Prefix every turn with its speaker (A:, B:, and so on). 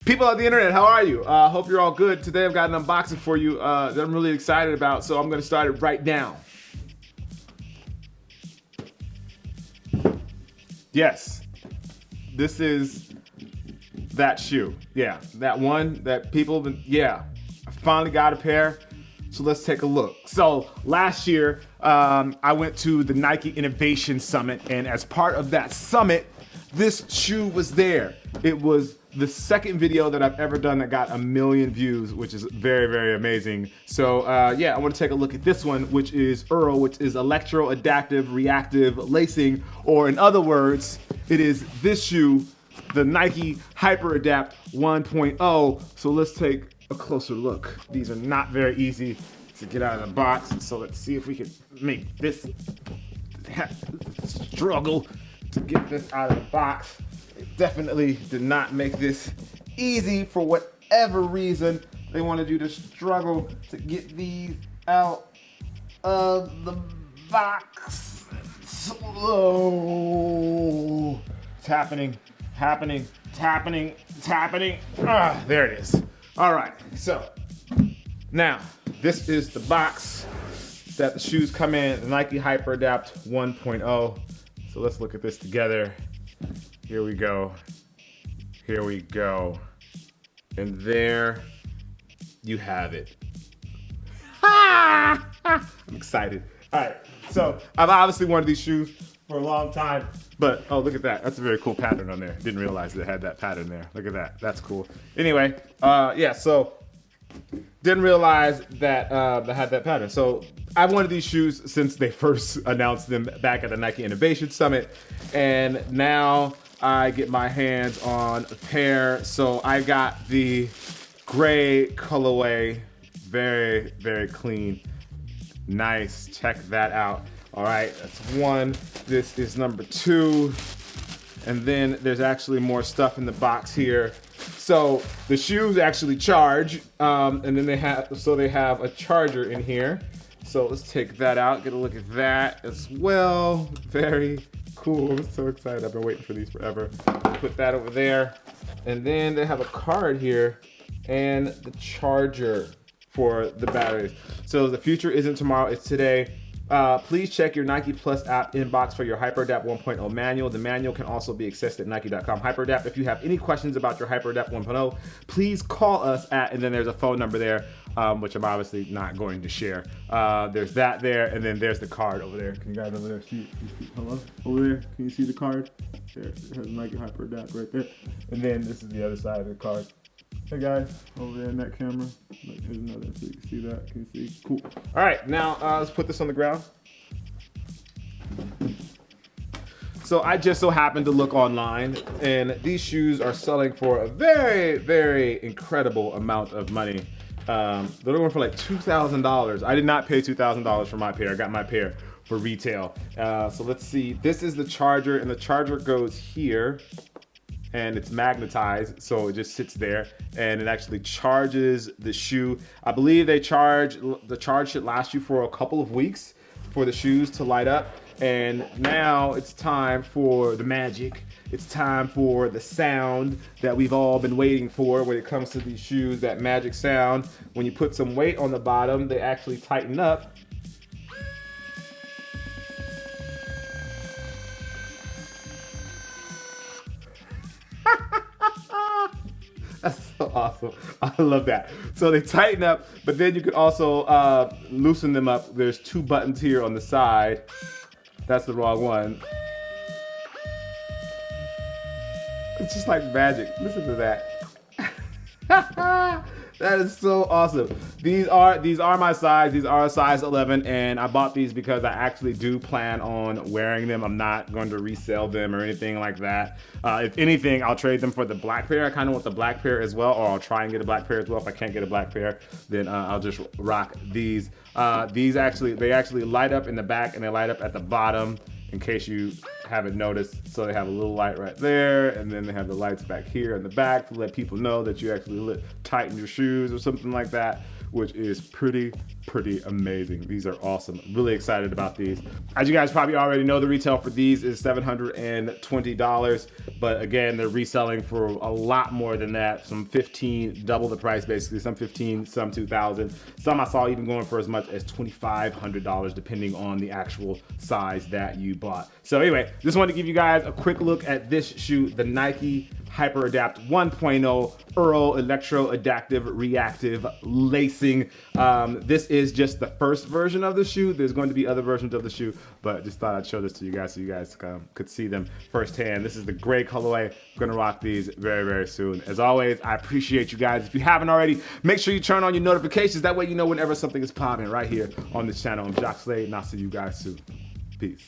A: People on the internet, how are you? Hope you're all good. Today I've got an unboxing for you that I'm really excited about, so I'm gonna start it right now. Yes, this is that shoe. Yeah, that one that people have been, yeah. I finally got a pair, so let's take a look. So last year, I went to the Nike Innovation Summit, and as part of that summit, this shoe was there. It was the second video that I've ever done that got 1 million views, which is very, very amazing. So yeah, I want to take a look at this one, which is EARL, which is electro-adaptive reactive lacing, or in other words, it is this shoe, the Nike Hyper Adapt 1.0. So let's take a closer look. These are not very easy to get out of the box, so let's see if we can make this struggle to get this out of the box. It definitely did not make this easy for whatever reason. They wanted you to struggle to get these out of the box. Slow. It's happening. Ah, there it is. All right, so now this is the box that the shoes come in, the Nike Hyper Adapt 1.0. So let's look at this together. Here we go. And there you have it. I'm excited. All right, so I've obviously wanted these shoes for a long time, but oh, look at that. That's a very cool pattern on there. Didn't realize it had that pattern there. Look at that, that's cool. Anyway, yeah, so didn't realize that they had that pattern. So I've wanted these shoes since they first announced them back at the Nike Innovation Summit, and now I get my hands on a pair. So I got the gray colorway, very, very clean, nice. Check that out. All right, that's one. This is number two, and then there's actually more stuff in the box here. So the shoes actually charge, and then they have a charger in here. So let's take that out, get a look at that as well. Very cool, I'm so excited. I've been waiting for these forever. Put that over there. And then they have a card here and the charger for the batteries. So the future isn't tomorrow, it's today. Please check your Nike Plus app inbox for your HyperAdapt 1.0 manual. The manual can also be accessed at Nike.com. HyperAdapt. If you have any questions about your HyperAdapt 1.0, please call us at, and then there's a phone number there, which I'm obviously not going to share. There's that there, and then there's the card over there. Can you guys over there see? Hello? Over there, can you see the card? There, it has Nike HyperAdapt right there. And then this is the other side of the card. Hey guys, over there in that camera. Here's another, so you can see that. Can you see? Cool. All right, now let's put this on the ground. So I just so happened to look online, and these shoes are selling for a very, very incredible amount of money. They're going for like $2,000. I did not pay $2,000 for my pair. I got my pair for retail. So let's see. This is the charger, and the charger goes here. And it's magnetized, so it just sits there, and it actually charges the shoe. I believe the charge should last you for a couple of weeks for the shoes to light up. And now it's time for the magic. It's time for the sound that we've all been waiting for when it comes to these shoes, that magic sound. When you put some weight on the bottom, they actually tighten up. That's so awesome. I love that. So they tighten up, but then you can also loosen them up. There's two buttons here on the side. That's the wrong one. It's just like magic. Listen to that. That is so awesome. These are my size. These are a size 11, and I bought these because I actually do plan on wearing them. I'm not going to resell them or anything like that. If anything, I'll trade them for the black pair. I kind of want the black pair as well, or I'll try and get a black pair as well. If I can't get a black pair, then I'll just rock these. They actually light up in the back and they light up at the bottom in case you haven't noticed. So they have a little light right there, and then they have the lights back here in the back to let people know that you actually tighten your shoes or something like that, which is pretty amazing. These are awesome. Really excited about these. As you guys probably already know, the retail for these is $720, but again, they're reselling for a lot more than that. Some 15, double the price basically, some 15, some 2,000. Some I saw even going for as much as $2,500 depending on the actual size that you bought. So anyway, just wanted to give you guys a quick look at this shoe, the Nike Hyper Adapt 1.0 Earl Electro Adaptive Reactive Lacing. This is just the first version of the shoe. There's going to be other versions of the shoe, but just thought I'd show this to you guys so you guys could see them firsthand. This is the gray colorway. I'm gonna rock these very soon. As always, I appreciate you guys. If you haven't already, make sure you turn on your notifications. That way you know whenever something is popping right here on this channel. I'm Jock Slade, and I'll see you guys soon. Peace.